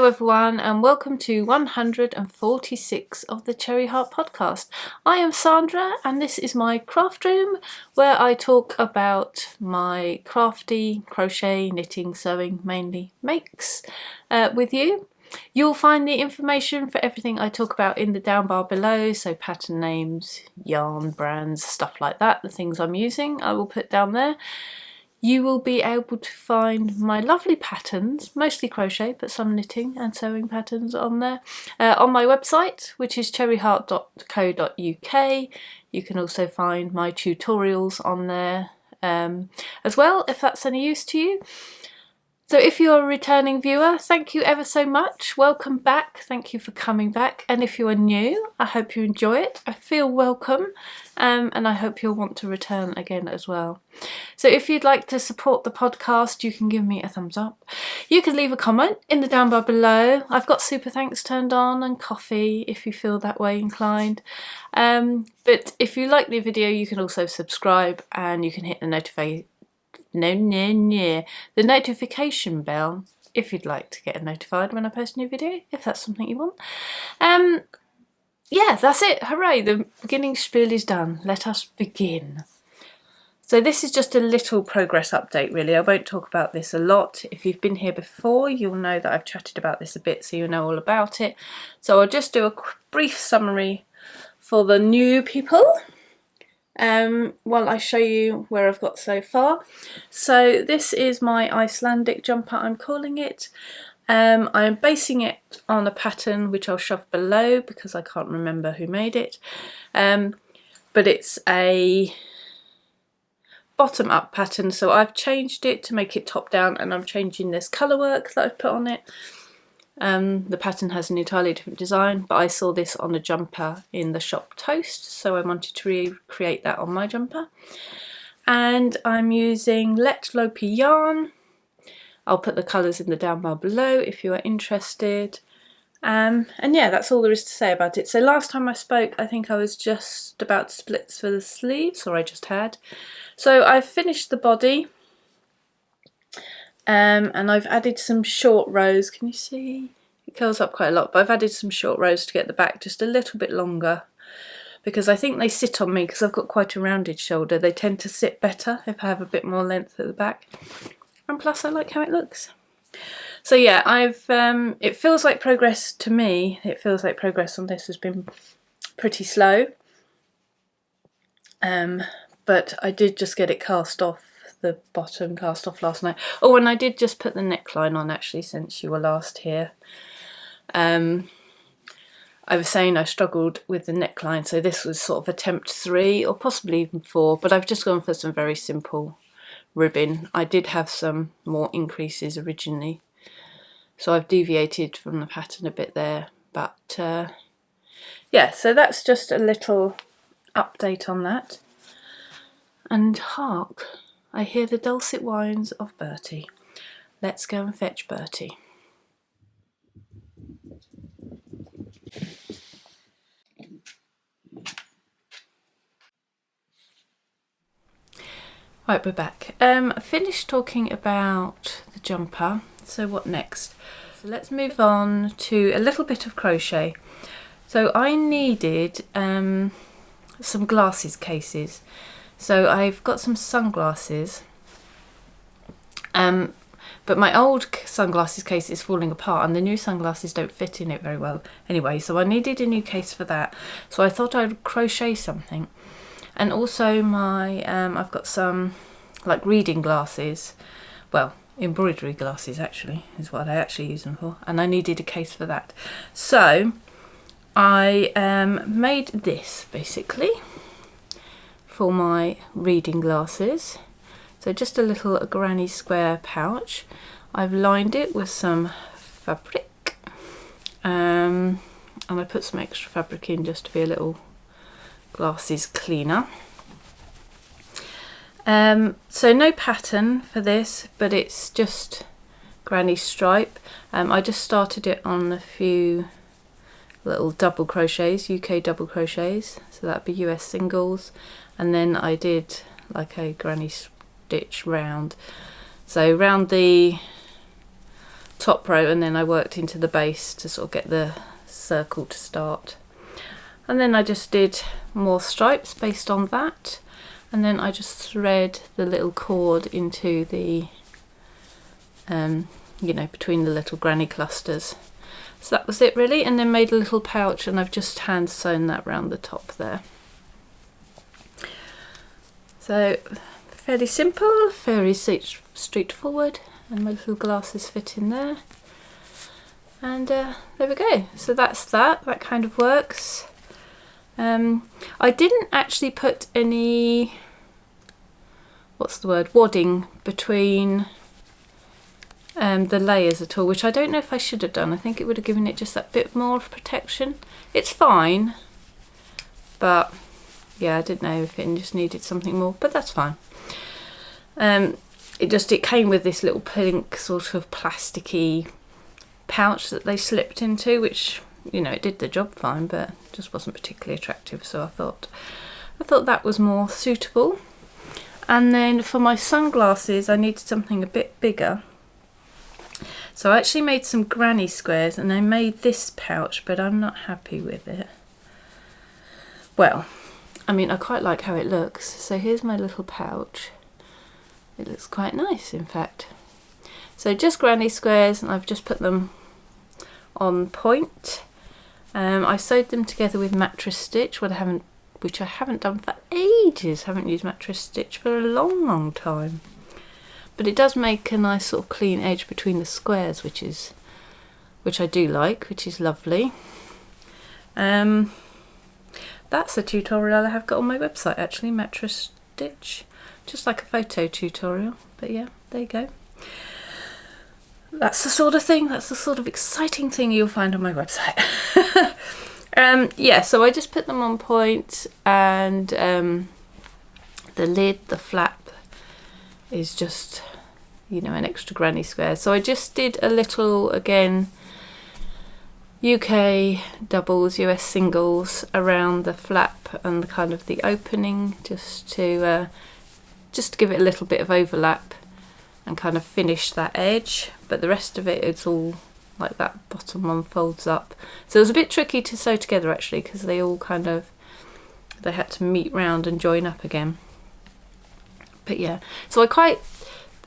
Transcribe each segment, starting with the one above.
everyone, and welcome to 146 of the Cherry Heart podcast. I am Sandra and this is my craft room where I talk about my crafty crochet, knitting, sewing mainly makes with you. You'll find the information for everything I talk about in the down bar below, so pattern names, yarn brands, stuff like that, the things I'm using I will put down there. You will be able to find my lovely patterns, mostly crochet but some knitting and sewing patterns on there, on my website, which is cherryheart.co.uk. You can also find my tutorials on there as well, if that's any use to you. So if you're a returning viewer, thank you ever so much. Welcome back. Thank you for coming back. And if you are new, I hope you enjoy it. I feel welcome and I hope you'll want to return again as well. So if you'd like to support the podcast, you can give me a thumbs up. You can leave a comment in the down bar below. I've got super thanks turned on and coffee if you feel that way inclined. But if you like the video, you can also subscribe and you can hit the notification bell if you'd like to get notified when I post a new video, if that's something you want. Yeah, that's it. Hooray, the beginning spiel is done. Let us begin. So this is just a little progress update really. I won't talk about this a lot. If you've been here before, you'll know that I've chatted about this a bit, so you'll know all about it. So I'll just do a brief summary for the new people while I show you where I've got so far. So this is my Icelandic jumper, I'm calling it. I'm basing it on a pattern which I'll shove below because I can't remember who made it, but it's a bottom up pattern, so I've changed it to make it top down and I'm changing this colour work that I've put on it. The pattern has an entirely different design, but I saw this on a jumper in the shop Toast, so I wanted to recreate that on my jumper. And I'm using Let Lopi yarn. I'll put the colours in the down bar below if you are interested. And yeah, that's all there is to say about it. So last time I spoke, I think I was just about to split for the sleeves, or I just had. So I've finished the body. And I've added some short rows. Can you see? It curls up quite a lot, but I've added some short rows to get the back just a little bit longer because I think they sit on me because I've got quite a rounded shoulder. They tend to sit better if I have a bit more length at the back. And plus I like how it looks. So yeah, it feels like progress to me. It feels like progress on this has been pretty slow. But I did just get it cast off. The bottom cast off last night. Oh, and I did just put the neckline on actually since you were last here. I was saying I struggled with the neckline, so this was sort of attempt 3 or possibly even 4, but I've just gone for some very simple ribbon. I did have some more increases originally, so I've deviated from the pattern a bit there, but yeah, so that's just a little update on that. And hark, I hear the dulcet whines of Bertie. Let's go and fetch Bertie. Right, we're back. I finished talking about the jumper, so what next? So let's move on to a little bit of crochet. So I needed some glasses cases. So I've got some sunglasses, but my old sunglasses case is falling apart and the new sunglasses don't fit in it very well anyway, so I needed a new case for that. So I thought I'd crochet something. And also my I've got some like reading glasses, well, embroidery glasses actually is what I actually use them for, and I needed a case for that. So I made this basically for my reading glasses. So just a little granny square pouch. I've lined it with some fabric and I put some extra fabric in just to be a little glasses cleaner. So no pattern for this, but it's just granny stripe. I just started it on a few little double crochets, UK double crochets, so that'd be US singles, and then I did like a granny stitch round. So round the top row, and then I worked into the base to sort of get the circle to start. And then I just did more stripes based on that, and then I just thread the little cord into the you know, between the little granny clusters. So that was it really, and then made a little pouch, and I've just hand sewn that round the top there. So fairly simple, very straightforward, and my little glasses fit in there. And there we go. So that's that kind of works. I didn't actually put any, what's the word, wadding between the layers at all, which I don't know if I should have done. I think it would have given it just that bit more of protection. It's fine, but yeah, I didn't know if it just needed something more, but that's fine. It came with this little pink sort of plasticky pouch that they slipped into, which, you know, it did the job fine, but just wasn't particularly attractive, so I thought that was more suitable. And then for my sunglasses I needed something a bit bigger, so I actually made some granny squares, and I made this pouch, but I'm not happy with it. Well, I mean, I quite like how it looks. So here's my little pouch. It looks quite nice, in fact. So just granny squares, and I've just put them on point. I sewed them together with mattress stitch, which I haven't done for ages. Haven't used mattress stitch for a long time. But it does make a nice sort of clean edge between the squares, which I do like, which is lovely. That's a tutorial I have got on my website actually, mattress stitch, just like a photo tutorial. But yeah, there you go. That's the sort of exciting thing you'll find on my website. Yeah, so I just put them on point, and the lid, the flap, is just, you know, an extra granny square. So I just did a little, again, UK doubles, US singles around the flap and the kind of the opening, just to give it a little bit of overlap and kind of finish that edge. But the rest of it, it's all like that bottom one folds up. So it was a bit tricky to sew together actually, because they all kind of, they had to meet round and join up again. But yeah, so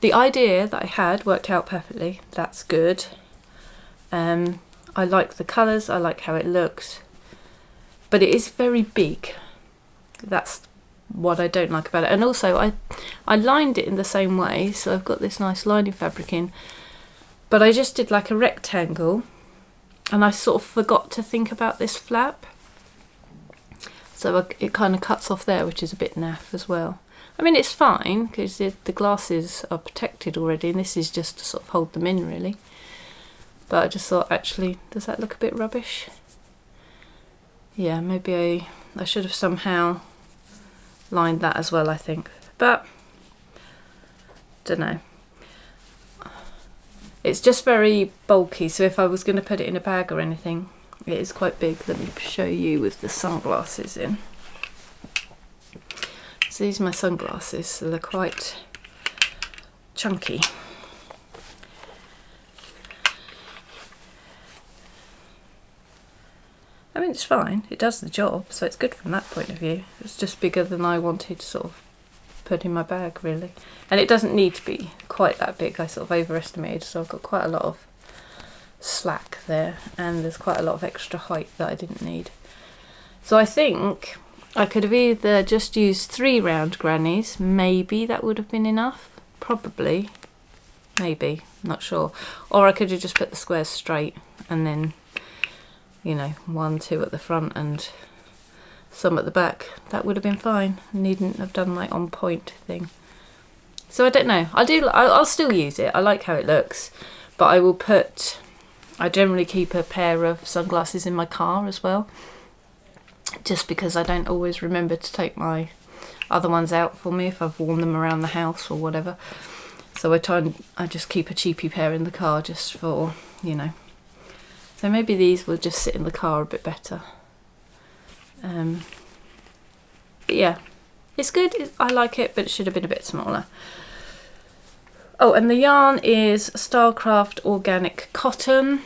the idea that I had worked out perfectly. That's good. I like the colours, I like how it looks, but it is very big. That's what I don't like about it. And also I lined it in the same way, so I've got this nice lining fabric in, but I just did like a rectangle, and I sort of forgot to think about this flap, so it kind of cuts off there, which is a bit naff as well. I mean, it's fine because the glasses are protected already, and this is just to sort of hold them in really. But I just thought, actually, does that look a bit rubbish? Yeah, maybe I should have somehow lined that as well, I think. But, don't know. It's just very bulky, so if I was going to put it in a bag or anything, it is quite big. Let me show you with the sunglasses in. So these are my sunglasses, so they're quite chunky. I mean, it's fine, it does the job, so it's good from that point of view. It's just bigger than I wanted to sort of put in my bag really. And it doesn't need to be quite that big, I sort of overestimated, so I've got quite a lot of slack there, and there's quite a lot of extra height that I didn't need. So I think I could have either just used 3 round grannies, maybe that would have been enough, probably, maybe, not sure. Or I could have just put the squares straight and then, you know, 1, 2 at the front and some at the back. That would have been fine. Needn't have done my on point thing. So I don't know. I'll still use it. I like how it looks, but I generally keep a pair of sunglasses in my car as well, just because I don't always remember to take my other ones out for me if I've worn them around the house or whatever. So I just keep a cheapy pair in the car just for, you know. So maybe these will just sit in the car a bit better. But yeah, it's good. I like it, but it should have been a bit smaller. Oh, and the yarn is Starcraft Organic Cotton.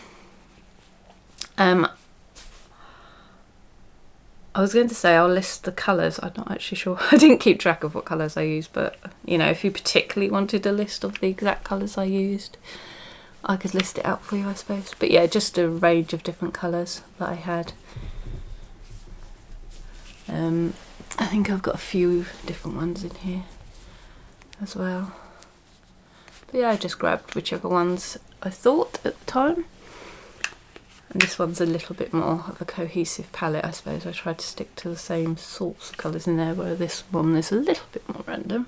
I was going to say I'll list the colours. I'm not actually sure. I didn't keep track of what colours I used, but you know, if you particularly wanted a list of the exact colours I used, I could list it out for you, I suppose. But yeah, just a range of different colours that I had. I think I've got a few different ones in here as well. But yeah, I just grabbed whichever ones I thought at the time. And this one's a little bit more of a cohesive palette, I suppose. I tried to stick to the same sorts of colours in there, where this one is a little bit more random.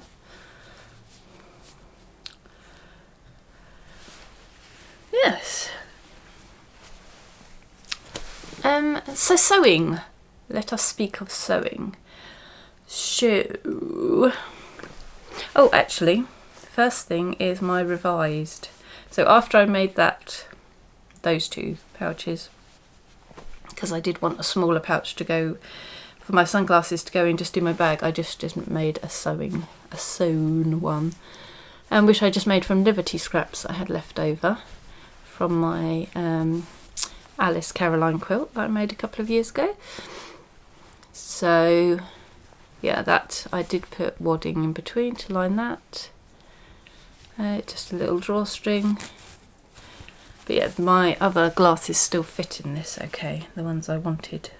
Yes. So sewing. Let us speak of sewing. So, oh, actually, first thing is my revised. So after I made those two pouches, because I did want a smaller pouch to go for my sunglasses to go in just in my bag, I just made a sewn one, which I just made from Liberty scraps I had left over from my Alice Caroline quilt that I made a couple of years ago. So yeah, that I did put wadding in between to line that. Just a little drawstring. But yeah, my other glasses still fit in this okay. The ones I wanted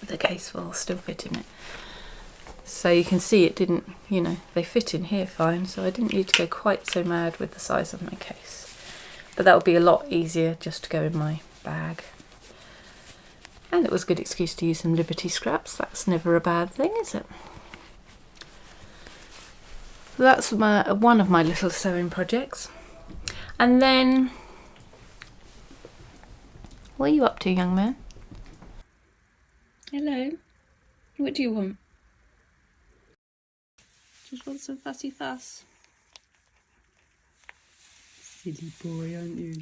the case for still fit in it. So you can see it didn't, you know, they fit in here fine, so I didn't need to go quite so mad with the size of my case. But that would be a lot easier just to go in my bag. And it was a good excuse to use some Liberty scraps. That's never a bad thing, is it? That's one of my little sewing projects. And then, what are you up to, young man? Hello. What do you want? Just want some fussy fuss. Silly boy, aren't you?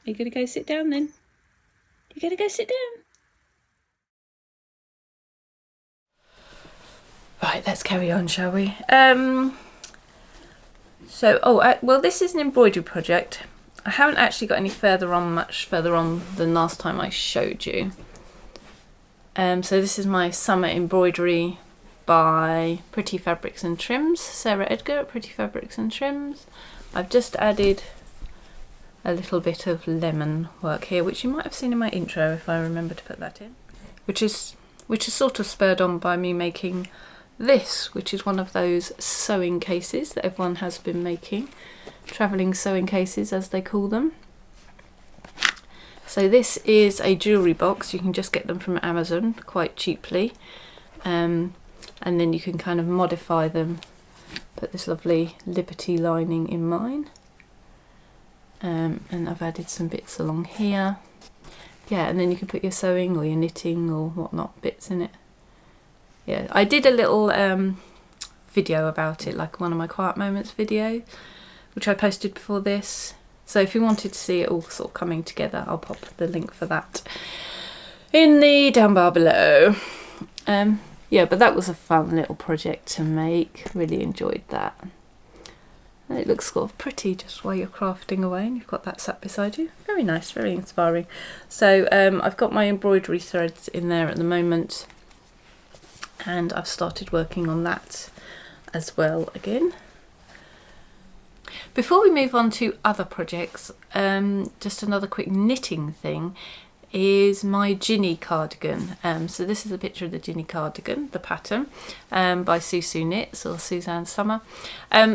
Are you going to go sit down then? You going to go sit down? Right, let's carry on, shall we? Well, this is an embroidery project. I haven't actually got much further on than last time I showed you. So this is my summer embroidery by Pretty Fabrics and Trims, Sarah Edgar at Pretty Fabrics and Trims. I've just added a little bit of lemon work here, which you might have seen in my intro if I remember to put that in, which is sort of spurred on by me making this, which is one of those sewing cases that everyone has been making, travelling sewing cases as they call them. So this is a jewellery box. You can just get them from Amazon quite cheaply, and then you can kind of modify them. Put this lovely Liberty lining in mine, and I've added some bits along here. Yeah, and then you can put your sewing or your knitting or whatnot bits in it. Yeah, I did a little video about it, like one of my quiet moments video, which I posted before this. So if you wanted to see it all sort of coming together, I'll pop the link for that in the down bar below. Yeah, but that was a fun little project to make. Really enjoyed that. And it looks sort of pretty just while you're crafting away, and you've got that sat beside you. Very nice, very inspiring. So I've got my embroidery threads in there at the moment, and I've started working on that as well again. Before we move on to other projects, just another quick knitting thing is my Ginny cardigan. So this is a picture of the Ginny cardigan, the pattern, by Susu Knits or Suzanne Summer.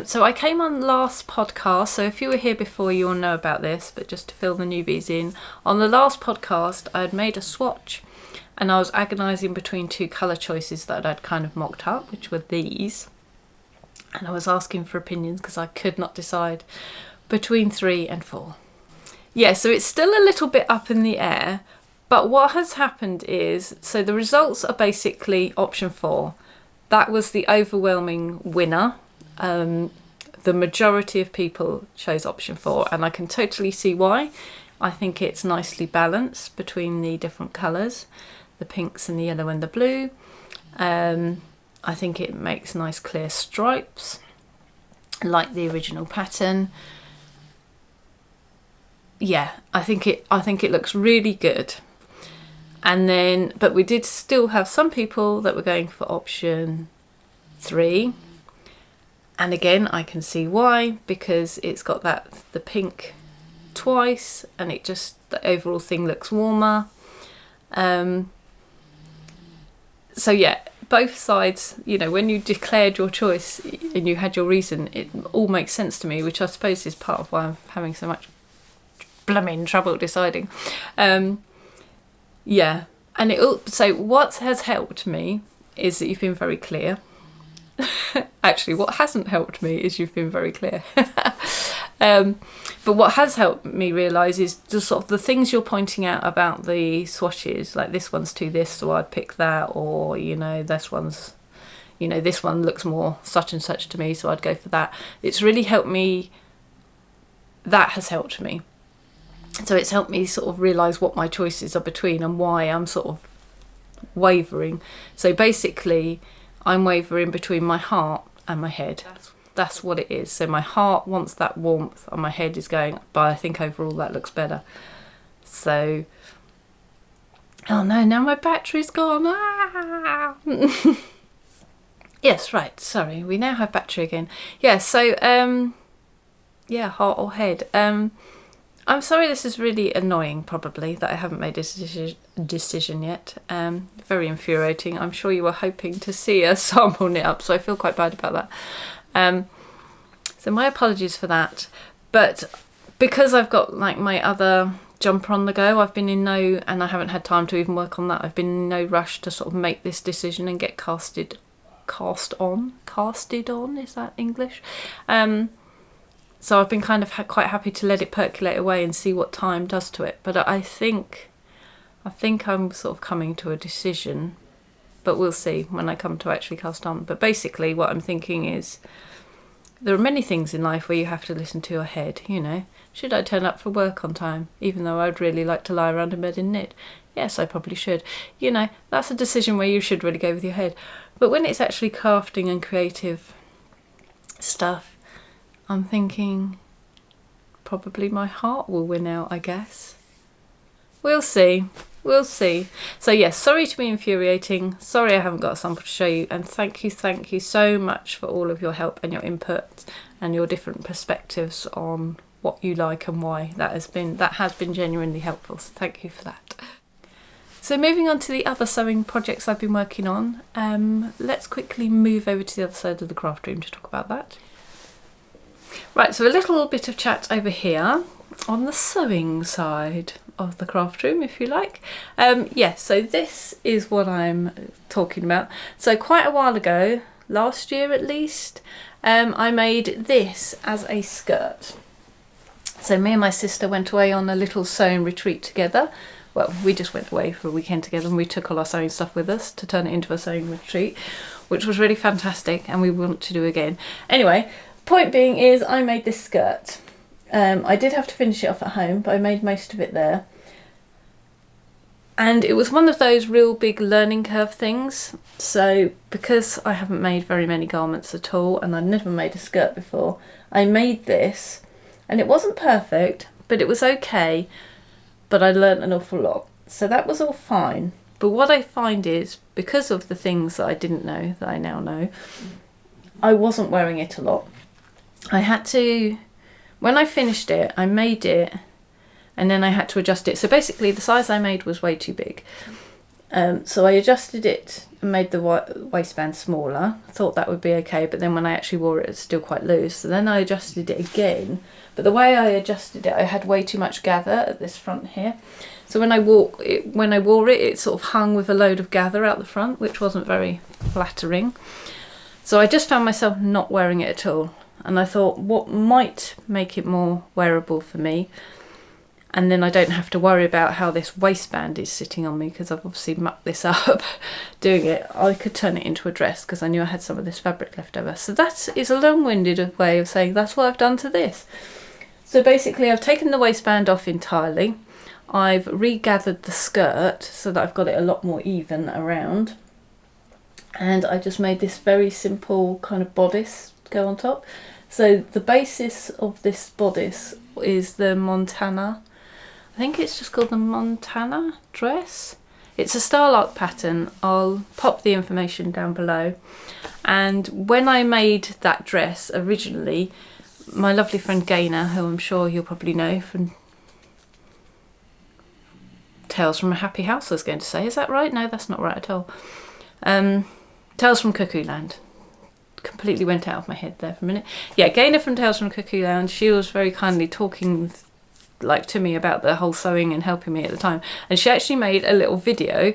So I came on last podcast, so if you were here before you'll know about this, but just to fill the newbies in, on the last podcast I had made a swatch and I was agonising between two colour choices that I'd kind of mocked up, which were these. And I was asking for opinions because I could not decide between 3 and 4. Yeah, so it's still a little bit up in the air, but what has happened is, so the results are basically option 4. That was the overwhelming winner. The majority of people chose option 4, and I can totally see why. I think it's nicely balanced between the different colours, the pinks and the yellow and the blue. I think it makes nice clear stripes. like the original pattern. Yeah, I think it looks really good. And then, but we did still have some people that were going for option 3. And again, I can see why, because it's got the pink twice, and it just, the overall thing looks warmer. So yeah, both sides, you know, when you declared your choice and you had your reason, it all makes sense to me, which I suppose is part of why I'm having so much blooming trouble deciding. Yeah, and so what has helped me is that you've been very clear. Actually, what hasn't helped me is you've been very clear. But what has helped me realise is just sort of the things you're pointing out about the swatches, like this one's to this, so I'd pick that, or, you know, this one's, you know, this one looks more such and such to me, so I'd go for that. It's really helped me, that has helped me. So it's helped me sort of realise what my choices are between and why I'm sort of wavering. So basically, I'm wavering between my heart and my head. That's what it is. So my heart wants that warmth and my head is going, but I think overall that looks better. So, oh no, now my battery's gone. Ah! Yes, right, sorry, we now have battery again. Yeah, so, yeah, heart or head. I'm sorry this is really annoying, probably, that I haven't made a decision yet. Very infuriating. I'm sure you were hoping to see a sample knit up, so I feel quite bad about that. So my apologies for that. But because I've got like my other jumper on the go, I've been in no, and I haven't had time to even work on that, I've been in no rush to sort of make this decision and get casted on, is that English? So I've been kind of quite happy to let it percolate away and see what time does to it. But I think I'm sort of coming to a decision, but we'll see when I come to actually cast on. But basically what I'm thinking is, there are many things in life where you have to listen to your head, you know. Should I turn up for work on time, even though I'd really like to lie around in bed and knit? Yes, I probably should. You know, that's a decision where you should really go with your head. But when it's actually crafting and creative stuff, I'm thinking probably my heart will win out, I guess. We'll see. We'll see. So yes, sorry to be infuriating. Sorry I haven't got a sample to show you. And thank you so much for all of your help and your input and your different perspectives on what you like and why. That has been genuinely helpful. So thank you for that. So moving on to the other sewing projects I've been working on. Let's quickly move over to the other side of the craft room to talk about that. Right, so a little bit of chat over here on the sewing side of the craft room, if you like. Yes, so this is what I'm talking about. So quite a while ago, last year at least, I made this as a skirt. So me and my sister went away on a little sewing retreat together. Well, we just went away for a weekend together and we took all our sewing stuff with us to turn it into a sewing retreat, which was really fantastic and we want to do again. Anyway, point being is I made this skirt. I did have to finish it off at home, but I made most of it there. And it was one of those real big learning curve things. So because I haven't made very many garments at all and I'd never made a skirt before, I made this and it wasn't perfect, but it was okay. But I learnt an awful lot. So that was all fine. But what I find is, because of the things that I didn't know, that I now know, I wasn't wearing it a lot. I had to, when I finished it, I made it and then I had to adjust it. So basically the size I made was way too big. So I adjusted it and made the waistband smaller. I thought that would be okay, but then when I actually wore it, it's still quite loose. So then I adjusted it again. But the way I adjusted it, I had way too much gather at this front here. So when I wore it, it sort of hung with a load of gather out the front, which wasn't very flattering. So I just found myself not wearing it at all. And I thought, what might make it more wearable for me? And then I don't have to worry about how this waistband is sitting on me, because I've obviously mucked this up doing it. I could turn it into a dress because I knew I had some of this fabric left over. So that is a long-winded way of saying that's what I've done to this. So basically I've taken the waistband off entirely. I've regathered the skirt so that I've got it a lot more even around. And I just made this very simple kind of bodice go on top. So the basis of this bodice is the Montana. I think it's just called the Montana dress. It's a Starlark pattern. I'll pop the information down below. And when I made that dress originally, my lovely friend Gaynor, who I'm sure you'll probably know from Tales from a Happy House, I was going to say. Is that right? No, that's not right at all. Tales from Cuckoo Land. Completely went out of my head there for a minute. Yeah, Gaynor from Tales from Cuckoo Land. She was very kindly talking to me about the whole sewing and helping me at the time. And she actually made a little video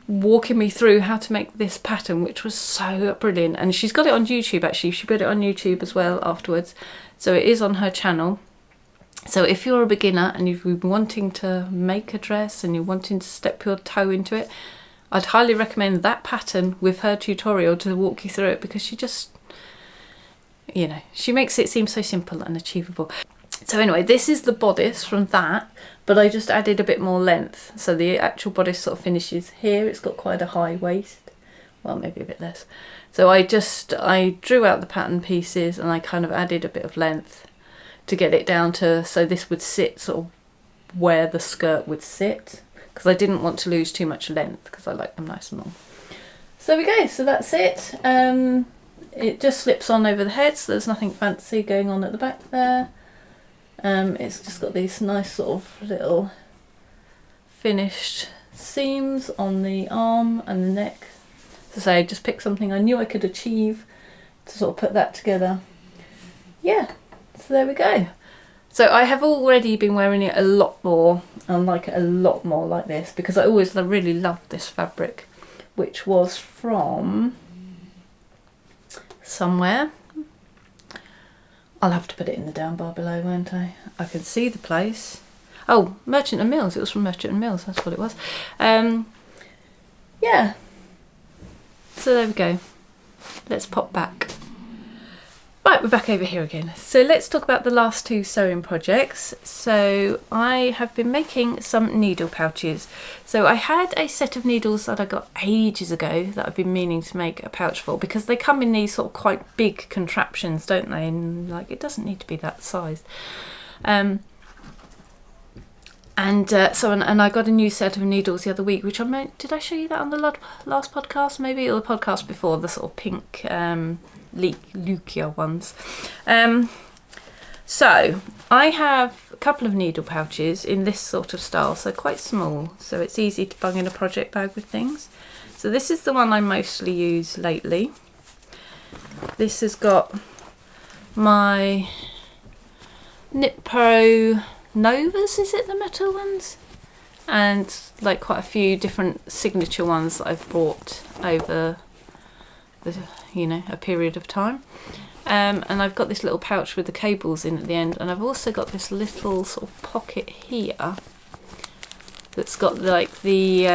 walking me through how to make this pattern, which was so brilliant. And she's got it on YouTube actually. She put it on YouTube as well afterwards. So it is on her channel. So if you're a beginner and you've been wanting to make a dress and you're wanting to step your toe into it, I'd highly recommend that pattern with her tutorial to walk you through it, because she just, you know, she makes it seem so simple and achievable. So anyway, this is the bodice from that, but I just added a bit more length. So the actual bodice sort of finishes here. It's got quite a high waist. Well, maybe a bit less. So I drew out the pattern pieces and I kind of added a bit of length to get it down to, so this would sit sort of where the skirt would sit, because I didn't want to lose too much length because I like them nice and long. So there we go, so that's it. It just slips on over the head, so there's nothing fancy going on at the back there. It's just got these nice sort of little finished seams on the arm and the neck. So say I just picked something I knew I could achieve to sort of put that together. Yeah. So there we go. So I have already been wearing it a lot more, and like it a lot more like this, because I always really loved this fabric, which was from somewhere. I'll have to put it in the down bar below, won't I? I can see the place. Oh, Merchant and Mills. It was from Merchant and Mills, that's what it was. Yeah. So there we go. Let's pop back. Right, we're back over here again. So let's talk about the last two sewing projects. So I have been making some needle pouches. So I had a set of needles that I got ages ago that I've been meaning to make a pouch for, because they come in these sort of quite big contraptions, don't they? And like, it doesn't need to be that size. And I got a new set of needles the other week, which did I show you that on the last podcast maybe, or the podcast before, the sort of pink Lucia ones. So I have a couple of needle pouches in this sort of style, so quite small, so it's easy to bung in a project bag with things. So this is the one I mostly use lately. This has got my Knit Pro Novas, is it the metal ones? And like quite a few different signature ones that I've bought over a period of time. And I've got this little pouch with the cables in at the end, and I've also got this little sort of pocket here that's got like the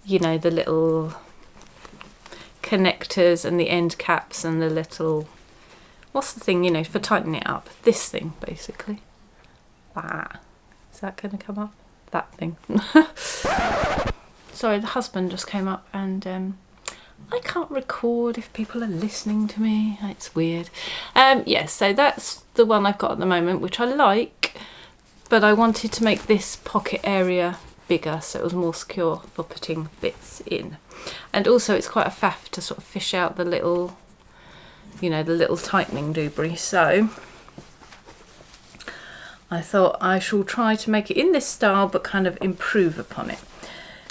the little connectors and the end caps and the little, what's the thing, for tightening it up, this thing basically. Is that going to come up? That thing. Sorry, the husband just came up, and I can't record if people are listening to me. It's weird. Yes, so that's the one I've got at the moment, which I like, but I wanted to make this pocket area bigger so it was more secure for putting bits in. And also it's quite a faff to sort of fish out the little, the little tightening doobry. So I thought I shall try to make it in this style but kind of improve upon it.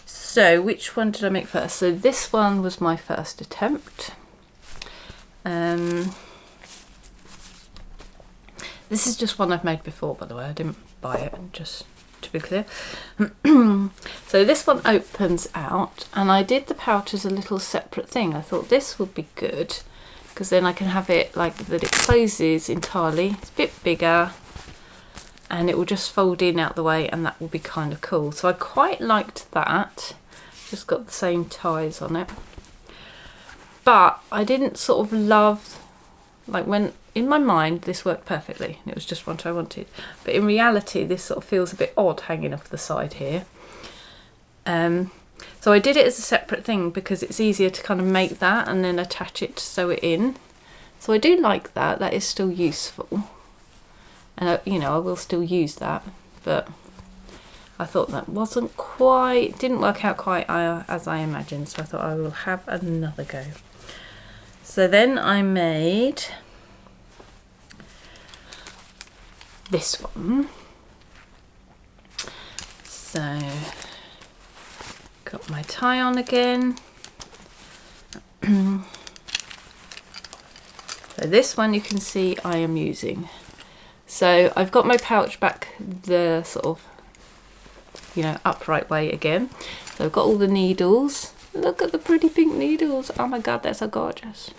So which one did I make first? So this one was my first attempt. This is just one I've made before, by the way. I didn't buy it, just to be clear. So this one opens out, and I did the pouch as a little separate thing. I thought this would be good, because then I can have it like that it closes entirely. It's a bit bigger, and it will just fold in out the way, and that will be kind of cool. So I quite liked that. Just got the same ties on it, but I didn't sort of love, like, when in my mind this worked perfectly and it was just what I wanted, but in reality this sort of feels a bit odd hanging off the side here. So I did it as a separate thing because it's easier to kind of make that and then attach it to sew it in. So I do like that. That is still useful. And, you know, I will still use that. But I thought that didn't work out quite as I imagined. So I thought I will have another go. So then I made this one. So got my tie on again. So this one you can see I am using. So I've got my pouch back the sort of, you know, upright way again. So I've got all the needles. Look at the pretty pink needles. Oh my god, they're so gorgeous.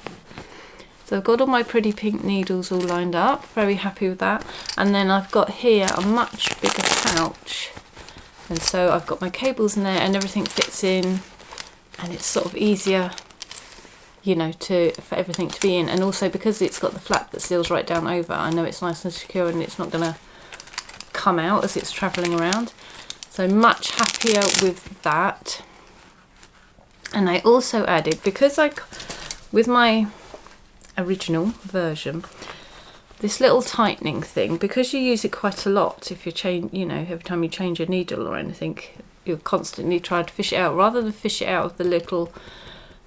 So I've got all my pretty pink needles all lined up. Very happy with that. And then I've got here a much bigger pouch. And so I've got my cables in there and everything fits in. And it's sort of easier, you know, for everything to be in. And also because it's got the flap that seals right down over, I know it's nice and secure and it's not going to come out as it's travelling around. So much happier with that. And I also added, because with my original version, this little tightening thing, because you use it quite a lot, if you you know, every time you change a needle or anything, you're constantly trying to fish it out. Rather than fish it out of the little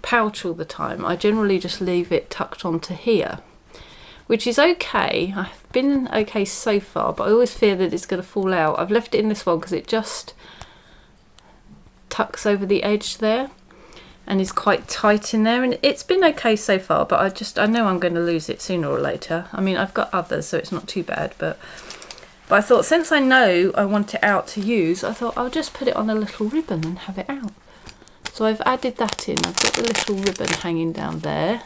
pouch all the time, I generally just leave it tucked onto here, which is okay. I've been okay so far, but I always fear that it's going to fall out. I've left it in this one because it just tucks over the edge there and is quite tight in there, and it's been okay so far, but I know I'm going to lose it sooner or later. I mean, I've got others, so it's not too bad, but I thought, since I know I want it out to use, I thought I'll just put it on a little ribbon and have it out. So I've added that in. I've got the little ribbon hanging down there,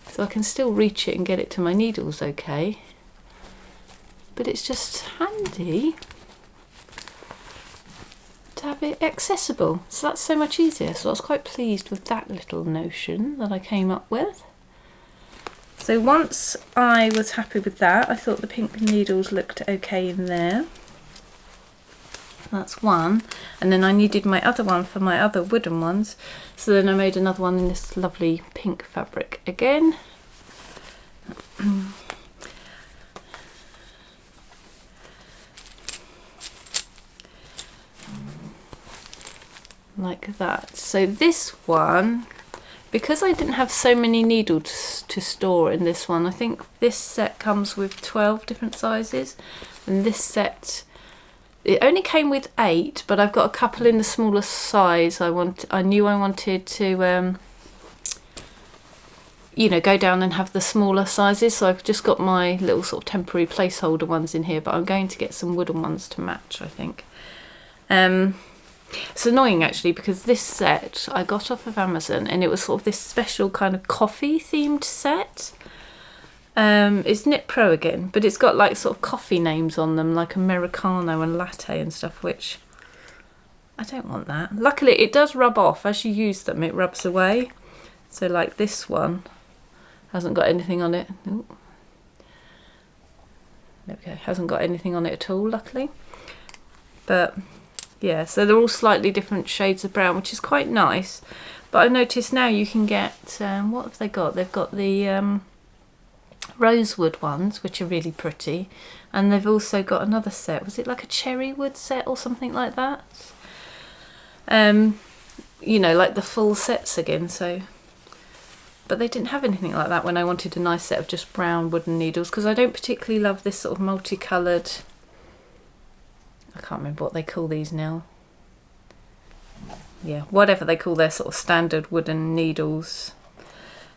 so I can still reach it and get it to my needles okay. But it's just handy to have it accessible, so that's so much easier. So I was quite pleased with that little notion that I came up with. So once I was happy with that, I thought the pink needles looked okay in there. That's one, and then I needed my other one for my other wooden ones, so then I made another one in this lovely pink fabric again. Like that. So this one, because I didn't have so many needles to store in this one, I think this set comes with 12 different sizes, and this set, it only came with 8, but I've got a couple in the smaller size. I knew I wanted to you know, go down and have the smaller sizes, so I've just got my little sort of temporary placeholder ones in here, but I'm going to get some wooden ones to match, I think. It's annoying actually, because this set I got off of Amazon, and it was sort of this special kind of coffee themed set. It's Knit Pro again, but it's got like sort of coffee names on them, like Americano and latte and stuff, which I don't want that. Luckily it does rub off as you use them, it rubs away. So like this one hasn't got anything on it. Ooh. There we go, hasn't got anything on it at all, luckily. But yeah, so they're all slightly different shades of brown, which is quite nice. But I noticed now you can get, what have they got? They've got the rosewood ones, which are really pretty. And they've also got another set. Was it like a cherry wood set or something like that? You know, like the full sets again, so. But they didn't have anything like that when I wanted a nice set of just brown wooden needles, because I don't particularly love this sort of multicoloured, I can't remember what they call these now. Yeah, whatever they call their sort of standard wooden needles.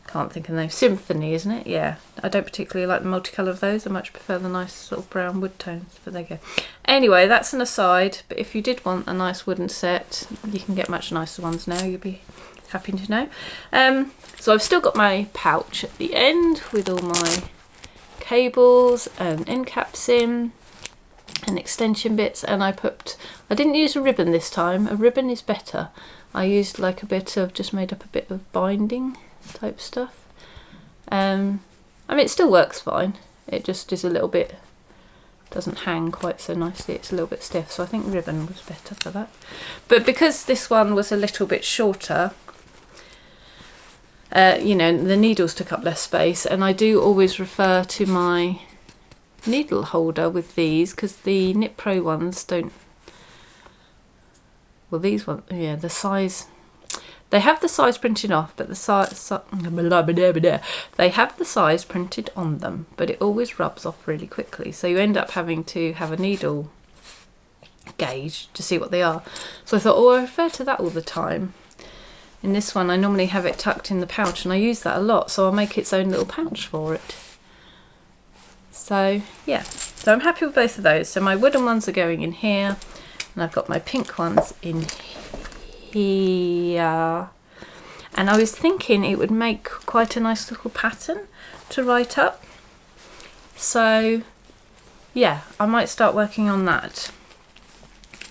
Can't think of the name. Symphony, isn't it? Yeah. I don't particularly like the multicolour of those. I much prefer the nice sort of brown wood tones. But there you go. Anyway, that's an aside. But if you did want a nice wooden set, you can get much nicer ones now. You'll be happy to know. So I've still got my pouch at the end with all my cables and end caps in. And extension bits, and I didn't use a ribbon this time. A ribbon is better. I used like a bit of, just made up a bit of binding type stuff. I mean, it still works fine. It just is a little bit, doesn't hang quite so nicely. It's a little bit stiff, so I think ribbon was better for that. But because this one was a little bit shorter, you know, the needles took up less space, and I do always refer to my needle holder with these, because the Knit Pro ones don't, well, these ones, yeah, the size, they have the size printed off, but the size, they have the size printed on them, but it always rubs off really quickly, so you end up having to have a needle gauge to see what they are. So I thought, oh, I refer to that all the time. In this one I normally have it tucked in the pouch, and I use that a lot, so I'll make its own little pouch for it. So yeah, so I'm happy with both of those. So my wooden ones are going in here, and I've got my pink ones in here. And I was thinking it would make quite a nice little pattern to write up. So yeah, I might start working on that.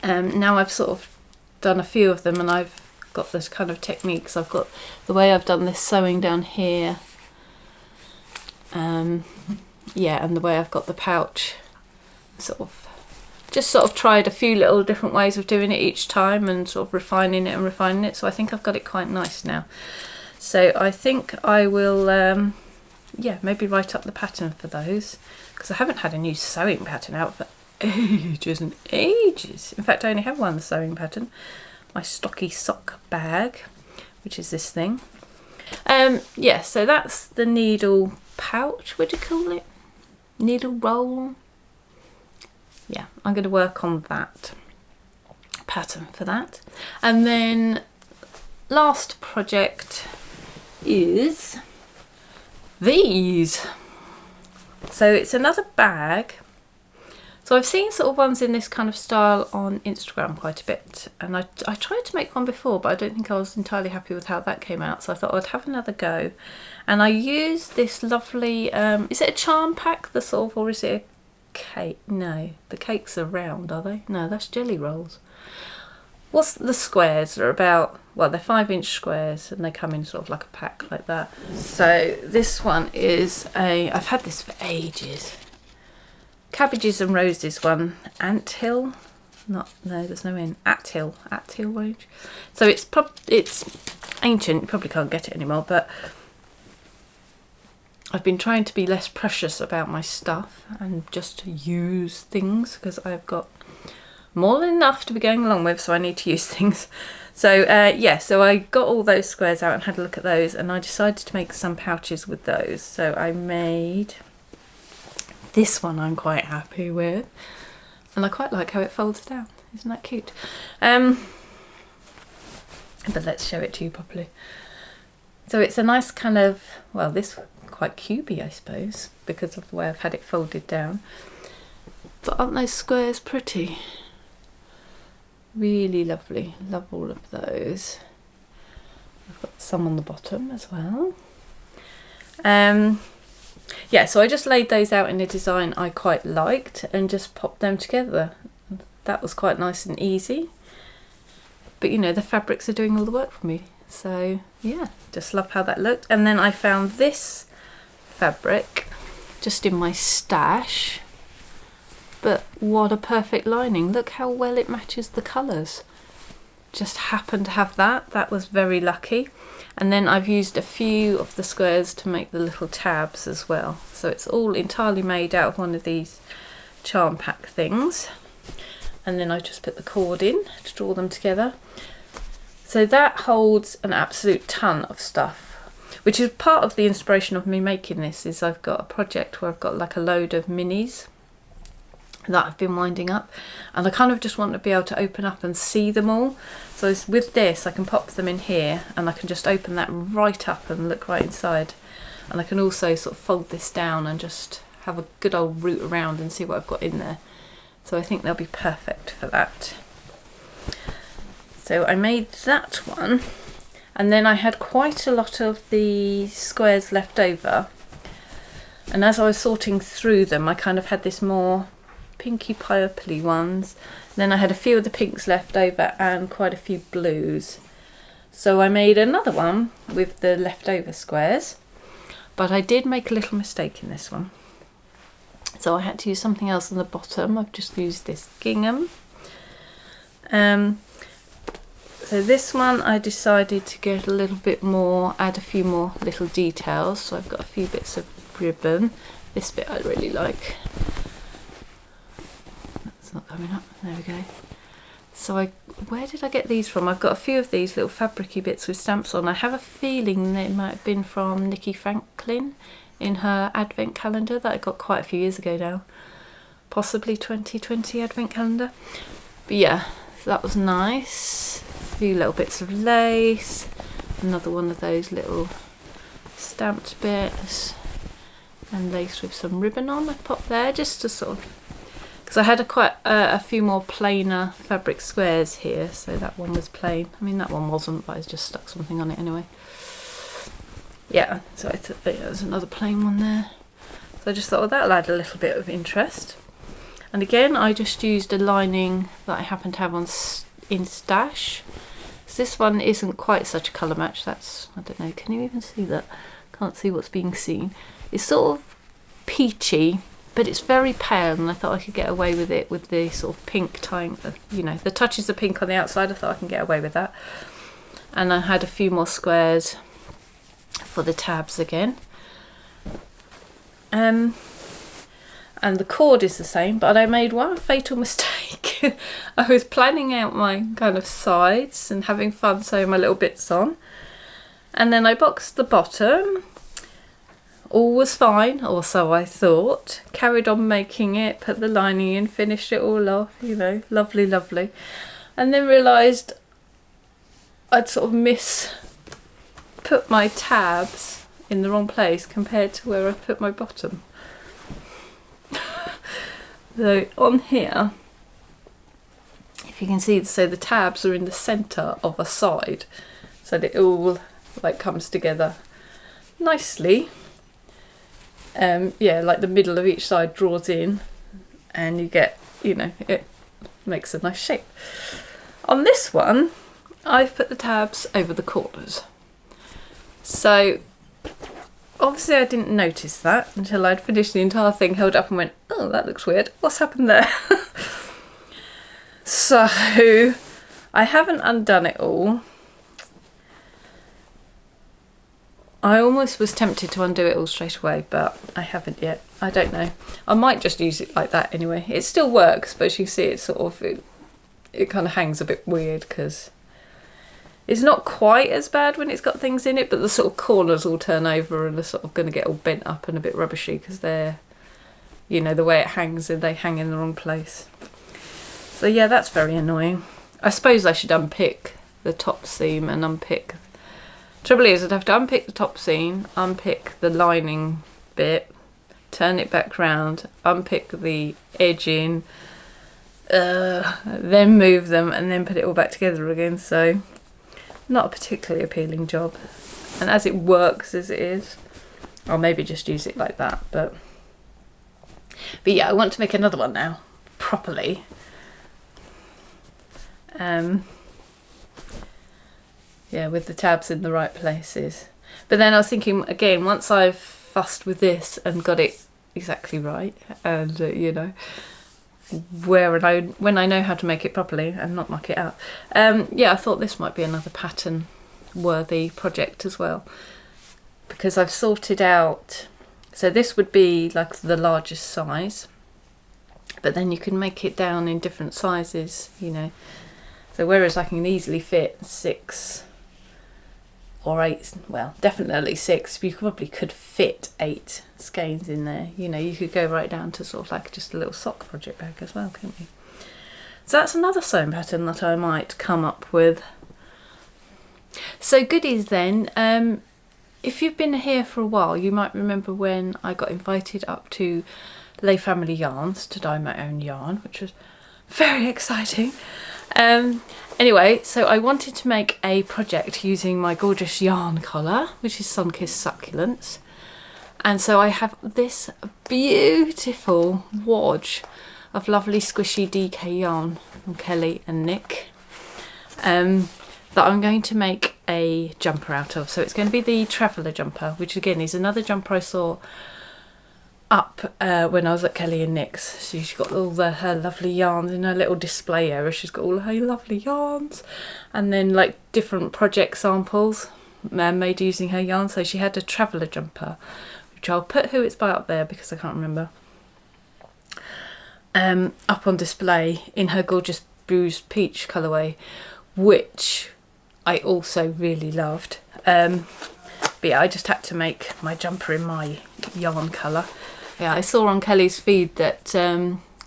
Now I've sort of done a few of them, and I've got this kind of techniques. I've got the way I've done this sewing down here, yeah, and the way I've got the pouch, sort of tried a few little different ways of doing it each time, and sort of refining it, so I think I've got it quite nice now. So I think I will yeah, maybe write up the pattern for those, because I haven't had a new sewing pattern out for ages and ages. In fact, I only have one sewing pattern, my Stocky Sock bag, which is this thing. Yeah, so that's the needle pouch, what do you call it? Needle roll. Yeah, I'm going to work on that pattern for that. And then last project is these. So it's another bag. So I've seen sort of ones in this kind of style on Instagram quite a bit, and I tried to make one before, but I don't think I was entirely happy with how that came out, so I thought I'd have another go. And I used this lovely, is it a charm pack, the sort of, or is it a cake? No, the cakes are round, are they? No, that's jelly rolls. What's the squares? They're about, well, they're 5-inch squares, and they come in sort of like a pack like that. So this one is I've had this for ages. Cabbages and Roses one, Anthill, no, there's no in, Athill range. So it's ancient, you probably can't get it anymore, but I've been trying to be less precious about my stuff and just use things, because I've got more than enough to be going along with, so I need to use things. So yeah, so I got all those squares out and had a look at those, and I decided to make some pouches with those. So I made this one, I'm quite happy with, and I quite like how it folds down. Isn't that cute? But let's show it to you properly. So it's a nice kind of, well, this quite cubey, I suppose, because of the way I've had it folded down. But aren't those squares pretty? Really lovely. Love all of those. I've got some on the bottom as well. Yeah, so I just laid those out in a design I quite liked and just popped them together. That was quite nice and easy. But you know, the fabrics are doing all the work for me. So yeah, just love how that looked. And then I found this fabric just in my stash. But what a perfect lining. Look how well it matches the colours. Just happened to have that. That was very lucky. And then I've used a few of the squares to make the little tabs as well. So it's all entirely made out of one of these charm pack things. And then I just put the cord in to draw them together. So that holds an absolute ton of stuff, which is part of the inspiration of me making this. Is I've got a project where I've got like a load of minis that I've been winding up, and I kind of just want to be able to open up and see them all. So with this I can pop them in here, and I can just open that right up and look right inside, and I can also sort of fold this down and just have a good old root around and see what I've got in there. So I think they'll be perfect for that. So I made that one, and then I had quite a lot of the squares left over, and as I was sorting through them I kind of had this more pinky purpley ones. Then I had a few of the pinks left over and quite a few blues. So I made another one with the leftover squares, but I did make a little mistake in this one. So I had to use something else on the bottom. I've just used this gingham. So this one I decided to get a little bit more, add a few more little details. So I've got a few bits of ribbon. This bit I really like. It's not coming up. There we go. So where did I get these from? I've got a few of these little fabricy bits with stamps on. I have a feeling they might have been from Nikki Franklin in her advent calendar that I got quite a few years ago now. Possibly 2020 advent calendar. But yeah, so that was nice. A few little bits of lace. Another one of those little stamped bits. And lace with some ribbon on I've popped there just to sort of, because I had quite a few more plainer fabric squares here, so that one was plain. I mean, that one wasn't, but I just stuck something on it anyway. Yeah, so I thought there was another plain one there. So I just thought, well, that'll add a little bit of interest. And again, I just used a lining that I happen to have on in Stash. So this one isn't quite such a colour match. That's, I don't know, can you even see that? Can't see what's being seen. It's sort of peachy, but it's very pale, and I thought I could get away with it with the sort of pink tying, you know, the touches of pink on the outside. I thought I can get away with that. And I had a few more squares for the tabs again. And the cord is the same, but I made one fatal mistake. I was planning out my kind of sides and having fun sewing my little bits on. And then I boxed the bottom. All was fine, or so I thought. Carried on making it, put the lining in, finished it all off, you know, lovely, lovely. And then realised I'd sort of put my tabs in the wrong place compared to where I put my bottom. So on here, if you can see, so the tabs are in the centre of a side, so that it all like comes together nicely. Yeah, like the middle of each side draws in, and you get, you know, it makes a nice shape. On this one, I've put the tabs over the corners. So obviously I didn't notice that until I'd finished the entire thing, held up and went, oh, that looks weird. What's happened there? So I haven't undone it all. I almost was tempted to undo it all straight away, but I haven't yet. I don't know. I might just use it like that anyway. It still works, but as you see, it sort of, it kind of hangs a bit weird because it's not quite as bad when it's got things in it, but the sort of corners all turn over and are sort of going to get all bent up and a bit rubbishy because they're, you know, the way it hangs, and they hang in the wrong place. So yeah, that's very annoying. I suppose I should unpick the top seam and unpick. Trouble is, I'd have to unpick the top seam, unpick the lining bit, turn it back round, unpick the edging, then move them, and then put it all back together again. So not a particularly appealing job. And as it works as it is, I'll maybe just use it like that. But yeah, I want to make another one now, properly. Yeah, with the tabs in the right places. But then I was thinking, again, once I've fussed with this and got it exactly right, and you know, when I know how to make it properly and not muck it up, yeah, I thought this might be another pattern worthy project as well, because I've sorted out, so this would be like the largest size, but then you can make it down in different sizes, you know. So whereas I can easily fit 6 or 8, well, definitely 6, you probably could fit 8 skeins in there. You know, you could go right down to sort of like just a little sock project bag as well, couldn't you? So that's another sewing pattern that I might come up with. So goodies then, if you've been here for a while, you might remember when I got invited up to Lay Family Yarns to dye my own yarn, which was very exciting. Anyway, so I wanted to make a project using my gorgeous yarn colour, which is Sunkissed Succulents. And so I have this beautiful wodge of lovely squishy DK yarn from Kelly and Nick that I'm going to make a jumper out of. So it's going to be the Traveller jumper, which again is another jumper I saw up when I was at Kelly and Nick's. She's got all her lovely yarns in her little display area. She's got all her lovely yarns, and then like different project samples made using her yarn. So she had a traveller jumper, which I'll put who it's by up there because I can't remember, up on display in her gorgeous bruised peach colourway, which I also really loved. But yeah, I just had to make my jumper in my yarn colour. Yeah, I saw on Kelly's feed that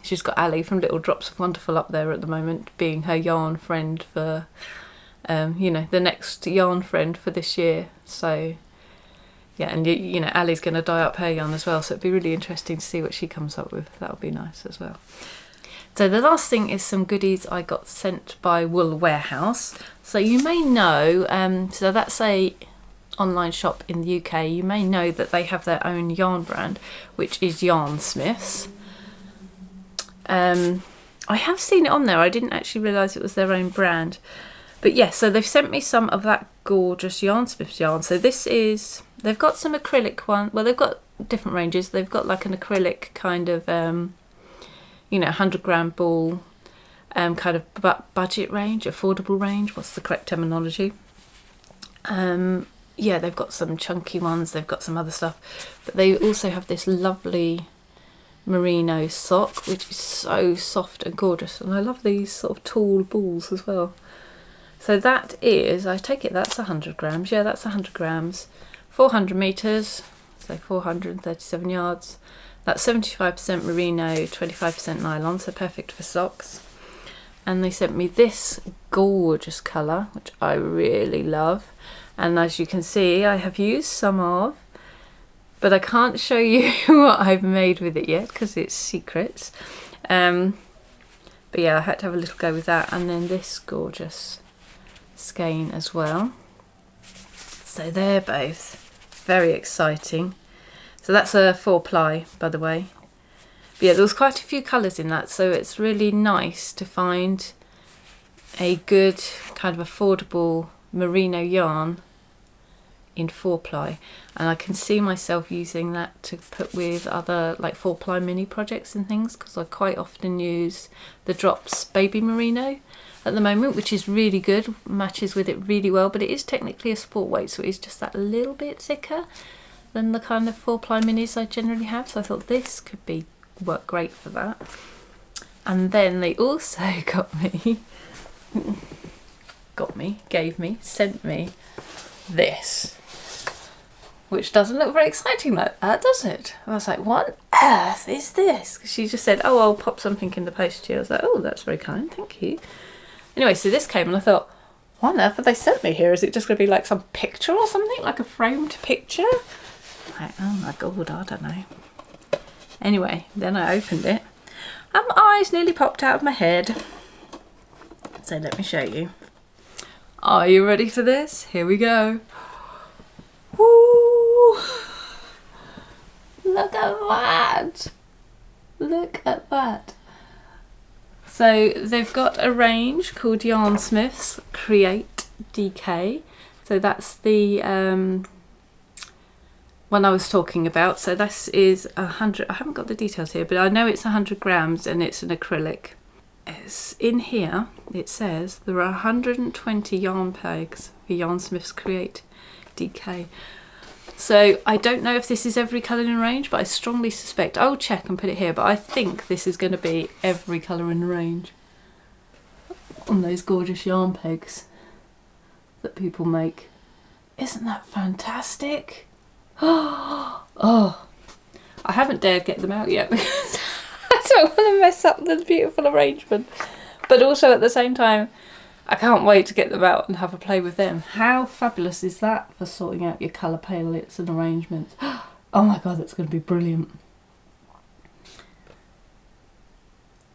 she's got Ali from Little Drops of Wonderful up there at the moment, being her yarn friend for, you know, the next yarn friend for this year. So yeah, and you know, Ali's going to dye up her yarn as well, so it'd be really interesting to see what she comes up with. That'll be nice as well. So the last thing is some goodies I got sent by Wool Warehouse. So you may know, so that's a online shop in the UK. You may know that they have their own yarn brand, which is Yarnsmiths. I have seen it on there. I didn't actually realise it was their own brand. But yes, so they've sent me some of that gorgeous Yarnsmiths yarn. So this is, they've got some acrylic one. Well, they've got different ranges. They've got like an acrylic kind of, you know, 100-gram ball, kind of budget range, affordable range. What's the correct terminology? Yeah, they've got some chunky ones. They've got some other stuff. But they also have this lovely merino sock, which is so soft and gorgeous. And I love these sort of tall balls as well. So that is, I take it that's 100 grams. Yeah, that's 100 grams. 400 metres, so 437 yards. That's 75% merino, 25% nylon, so perfect for socks. And they sent me this gorgeous colour, which I really love. And as you can see, I have used some of, but I can't show you what I've made with it yet because it's secrets. But yeah, I had to have a little go with that. And then this gorgeous skein as well. So they're both very exciting. So that's a 4-ply, by the way. But yeah, there was quite a few colours in that, so it's really nice to find a good kind of affordable merino yarn in 4-ply, and I can see myself using that to put with other like 4-ply mini projects and things, because I quite often use the Drops Baby Merino at the moment, which is really good, matches with it really well, but it is technically a sport weight, so it is just that little bit thicker than the kind of 4-ply minis I generally have, so I thought this could work great for that. And then they also sent me this, which doesn't look very exciting like that, does it? I was like, what on earth is this? She just said, oh, I'll pop something in the post to you. I was like, oh, that's very kind, thank you. Anyway, so this came and I thought, what on earth have they sent me here? Is it just going to be like some picture or something, like a framed picture? Like, oh my god, I don't know. Anyway, then I opened it and my eyes nearly popped out of my head. So let me show you. Are you ready for this? Here we go. Woo! Look at that! Look at that. So they've got a range called Yarnsmiths Create DK. So that's the one I was talking about. So this is 100, I haven't got the details here, but I know it's 100 grams and it's an acrylic. It's in here, it says there are 120 yarn pegs for Yarnsmiths Create DK. So I don't know if this is every colour in the range, but I strongly suspect, I'll check and put it here, but I think this is going to be every colour in the range on those gorgeous yarn pegs that people make. Isn't that fantastic? Oh, I haven't dared get them out yet because I don't want to mess up the beautiful arrangement, but also at the same time I can't wait to get them out and have a play with them. How fabulous is that for sorting out your colour palettes and arrangements? Oh my god, that's going to be brilliant.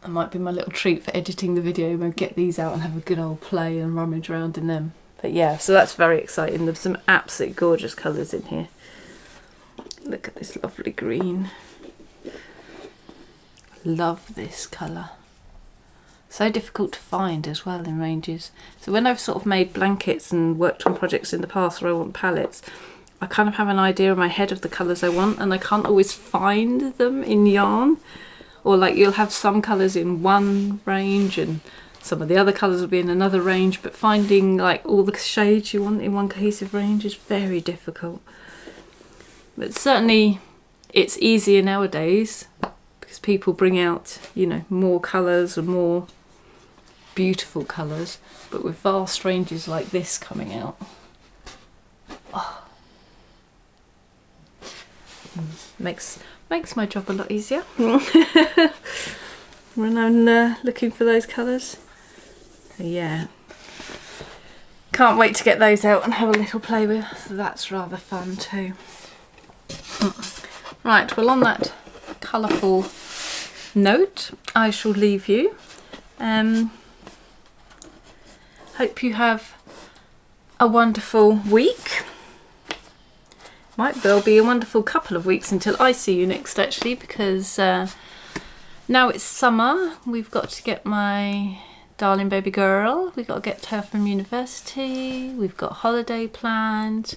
That might be my little treat for editing the video. We'll get these out and have a good old play and rummage around in them. But yeah, so that's very exciting. There's some absolutely gorgeous colours in here. Look at this lovely green. Love this colour. So difficult to find as well in ranges. So when I've sort of made blankets and worked on projects in the past where I want palettes, I kind of have an idea in my head of the colours I want, and I can't always find them in yarn. Or like you'll have some colours in one range and some of the other colours will be in another range, but finding like all the shades you want in one cohesive range is very difficult. But certainly it's easier nowadays because people bring out, you know, more colours and more beautiful colours, but with vast ranges like this coming out. Oh. Makes my job a lot easier when I'm looking for those colours. So yeah, can't wait to get those out and have a little play with. So that's rather fun too. Right, well, on that colourful note, I shall leave you. Hope you have a wonderful week. Might well be a wonderful couple of weeks until I see you next, actually, because now it's summer. We've got to get my darling baby girl. We've got to get her from university. We've got holiday planned.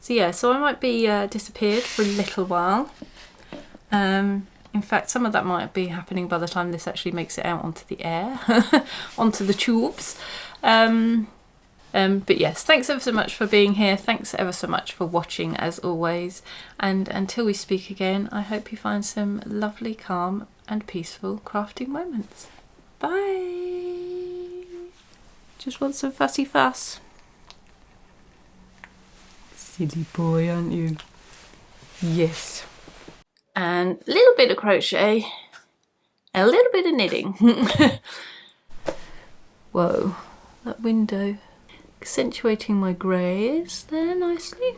So yeah, so I might be disappeared for a little while. In fact, some of that might be happening by the time this actually makes it out onto the air, onto the tubes. But yes, thanks ever so much for being here. Thanks ever so much for watching, as always. And until we speak again, I hope you find some lovely, calm and peaceful crafting moments. Bye! Just want some fussy fuss. Silly boy, aren't you? Yes. And a little bit of crochet, and a little bit of knitting. Whoa, that window. Accentuating my greys there nicely.